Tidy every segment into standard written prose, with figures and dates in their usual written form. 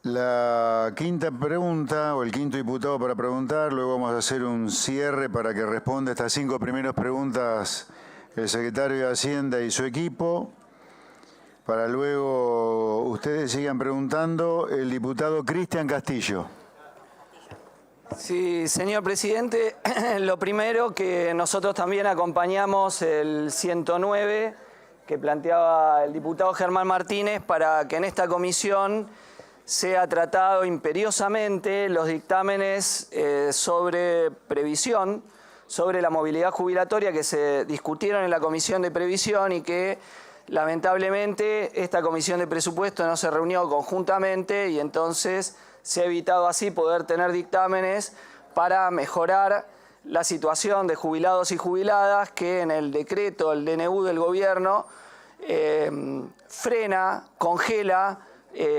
La quinta pregunta, o el quinto diputado para preguntar, luego vamos a hacer un cierre para que responda estas 5 primeras preguntas el secretario de Hacienda y su equipo, para luego ustedes sigan preguntando. El diputado Cristian Castillo. Sí, señor presidente, lo primero que nosotros también acompañamos el 109 que planteaba el diputado Germán Martínez para que en esta comisión sea tratado imperiosamente los dictámenes sobre previsión, sobre la movilidad jubilatoria que se discutieron en la Comisión de Previsión y que lamentablemente esta Comisión de Presupuesto no se reunió conjuntamente y entonces se ha evitado así poder tener dictámenes para mejorar la situación de jubilados y jubiladas que en el decreto, el DNU del gobierno, frena, congela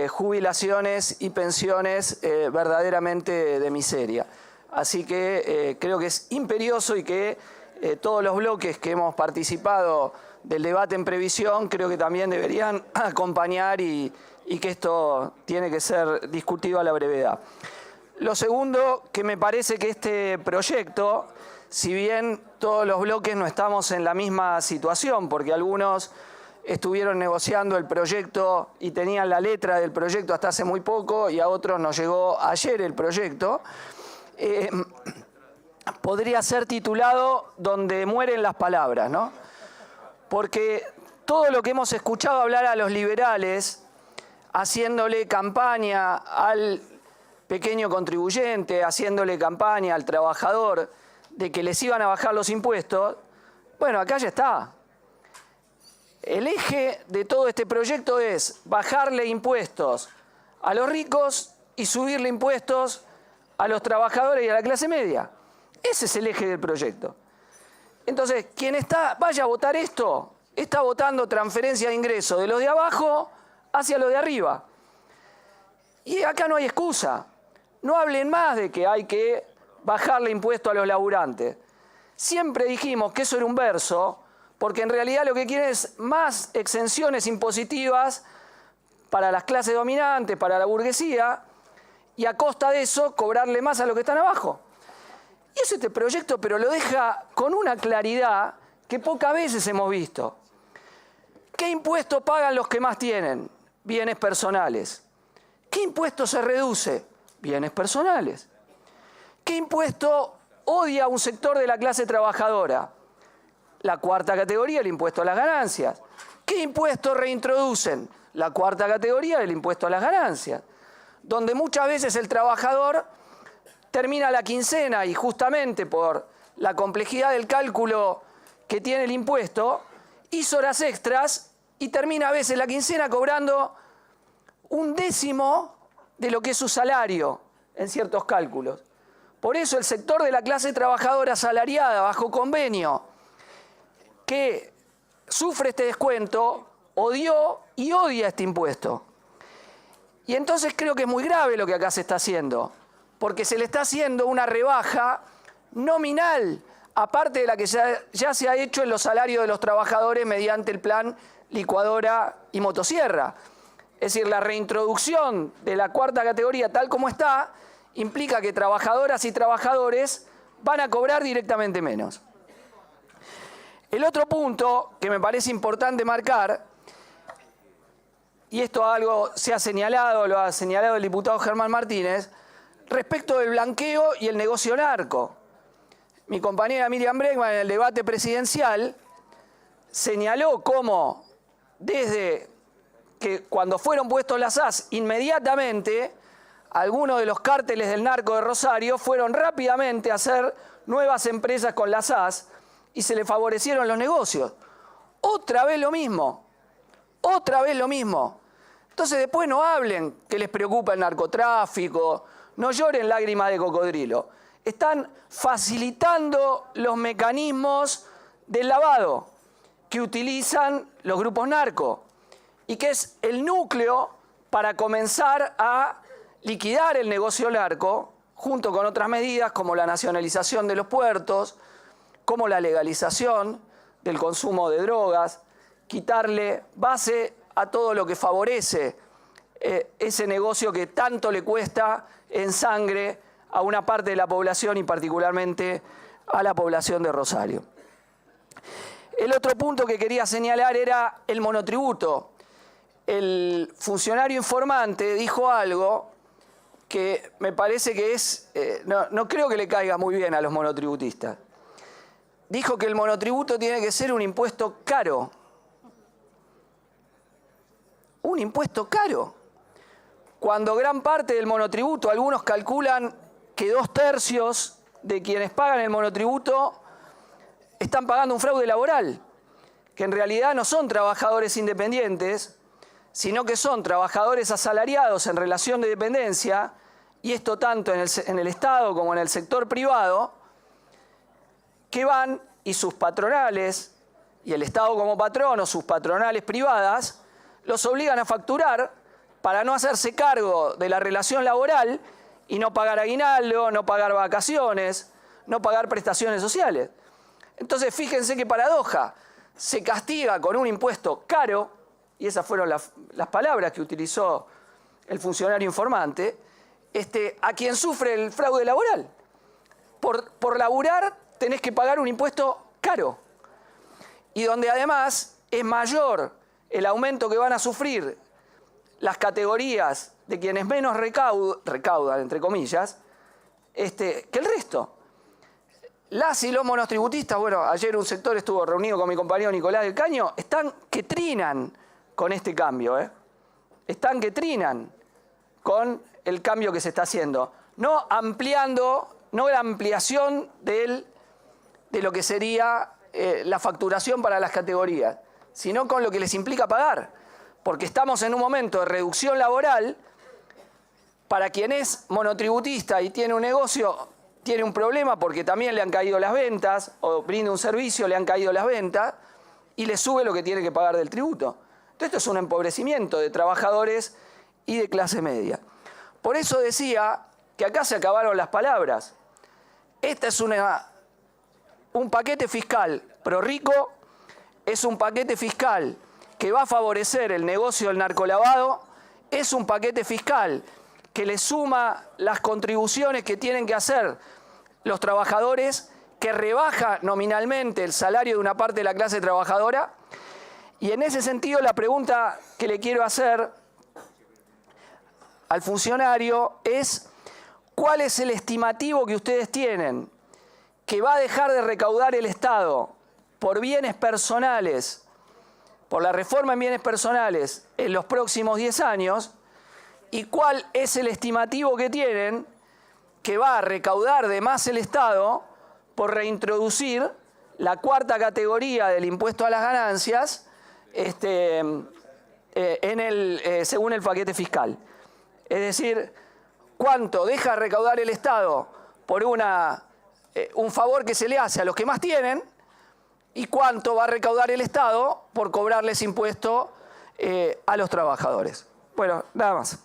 jubilaciones y pensiones verdaderamente de miseria. Así que creo que es imperioso y que todos los bloques que hemos participado del debate en previsión creo que también deberían acompañar y que esto tiene que ser discutido a la brevedad. Lo segundo, que me parece que este proyecto, si bien todos los bloques no estamos en la misma situación, porque algunos estuvieron negociando el proyecto y tenían la letra del proyecto hasta hace muy poco y a otros nos llegó ayer el proyecto, podría ser titulado Donde mueren las palabras, ¿no? Porque todo lo que hemos escuchado hablar a los liberales, haciéndole campaña al pequeño contribuyente, haciéndole campaña al trabajador, de que les iban a bajar los impuestos, bueno, acá ya está. El eje de todo este proyecto es bajarle impuestos a los ricos y subirle impuestos a los trabajadores y a la clase media. Ese es el eje del proyecto. Entonces, quien vaya a votar esto, está votando transferencia de ingresos de los de abajo hacia los de arriba. Y acá no hay excusa. No hablen más de que hay que bajarle impuestos a los laburantes. Siempre dijimos que eso era un verso, porque en realidad lo que quieren es más exenciones impositivas para las clases dominantes, para la burguesía, y a costa de eso cobrarle más a los que están abajo. Y eso este proyecto, pero lo deja con una claridad que pocas veces hemos visto. ¿Qué impuestos pagan los que más tienen? Bienes personales. ¿Qué impuesto se reduce? Bienes personales. ¿Qué impuesto odia un sector de la clase trabajadora? La cuarta categoría, el impuesto a las ganancias. ¿Qué impuesto reintroducen? La cuarta categoría, el impuesto a las ganancias. Donde muchas veces el trabajador termina la quincena y justamente por la complejidad del cálculo que tiene el impuesto, hizo horas extras y termina a veces la quincena cobrando 1/10 de lo que es su salario en ciertos cálculos. Por eso el sector de la clase trabajadora asalariada bajo convenio que sufre este descuento odió y odia este impuesto. Y entonces creo que es muy grave lo que acá se está haciendo, porque se le está haciendo una rebaja nominal, aparte de la que ya se ha hecho en los salarios de los trabajadores mediante el plan licuadora y motosierra. Es decir, la reintroducción de la cuarta categoría tal como está implica que trabajadoras y trabajadores van a cobrar directamente menos. El otro punto que me parece importante marcar, y esto algo se ha señalado, lo ha señalado el diputado Germán Martínez, respecto del blanqueo y el negocio narco. Mi compañera Miriam Bregman en el debate presidencial señaló cómo desde que cuando fueron puestos las AS, inmediatamente algunos de los cárteles del narco de Rosario fueron rápidamente a hacer nuevas empresas con las AS y se le favorecieron los negocios. Otra vez lo mismo, otra vez lo mismo. Entonces después no hablen que les preocupa el narcotráfico, no lloren lágrimas de cocodrilo. Están facilitando los mecanismos del lavado que utilizan los grupos narcos y que es el núcleo para comenzar a liquidar el negocio narco junto con otras medidas como la nacionalización de los puertos, como la legalización del consumo de drogas, quitarle base a todo lo que favorece ese negocio que tanto le cuesta en sangre a una parte de la población y particularmente a la población de Rosario. El otro punto que quería señalar era el monotributo. El funcionario informante dijo algo que me parece que es, no creo que le caiga muy bien a los monotributistas. Dijo que el monotributo tiene que ser un impuesto caro. Un impuesto caro. Cuando gran parte del monotributo, algunos calculan que 2/3 de quienes pagan el monotributo están pagando un fraude laboral, que en realidad no son trabajadores independientes, sino que son trabajadores asalariados en relación de dependencia, y esto tanto en el Estado como en el sector privado, que van y sus patronales, y el Estado como patrón o sus patronales privadas, los obligan a facturar para no hacerse cargo de la relación laboral y no pagar aguinaldo, no pagar vacaciones, no pagar prestaciones sociales. Entonces, fíjense qué paradoja. Se castiga con un impuesto caro, y esas fueron las palabras que utilizó el funcionario informante, a quien sufre el fraude laboral. Por laburar tenés que pagar un impuesto caro. Y donde además es mayor el aumento que van a sufrir las categorías de quienes menos recaudan, entre comillas, que el resto. Las y los monotributistas, bueno, ayer un sector estuvo reunido con mi compañero Nicolás del Caño, están que trinan con este cambio, están que trinan con el cambio que se está haciendo. No ampliando, no la ampliación de lo que sería la facturación para las categorías, sino con lo que les implica pagar. Porque estamos en un momento de reducción laboral. Para quien es monotributista y tiene un negocio, tiene un problema porque también le han caído las ventas, o brinda un servicio, le han caído las ventas, y le sube lo que tiene que pagar del tributo. Entonces esto es un empobrecimiento de trabajadores y de clase media. Por eso decía que acá se acabaron las palabras. Este es un paquete fiscal pro rico, es un paquete fiscal que va a favorecer el negocio del narcolavado, es un paquete fiscal que le suma las contribuciones que tienen que hacer los trabajadores, que rebaja nominalmente el salario de una parte de la clase trabajadora. Y en ese sentido, la pregunta que le quiero hacer al funcionario es: ¿cuál es el estimativo que ustedes tienen que va a dejar de recaudar el Estado por bienes personales, por la reforma en bienes personales en los próximos 10 años? ¿Y cuál es el estimativo que tienen que va a recaudar de más el Estado por reintroducir la cuarta categoría del impuesto a las ganancias según el paquete fiscal? Es decir, ¿cuánto deja recaudar el Estado por un favor que se le hace a los que más tienen? ¿Y cuánto va a recaudar el Estado por cobrarles impuesto a los trabajadores? Bueno, nada más.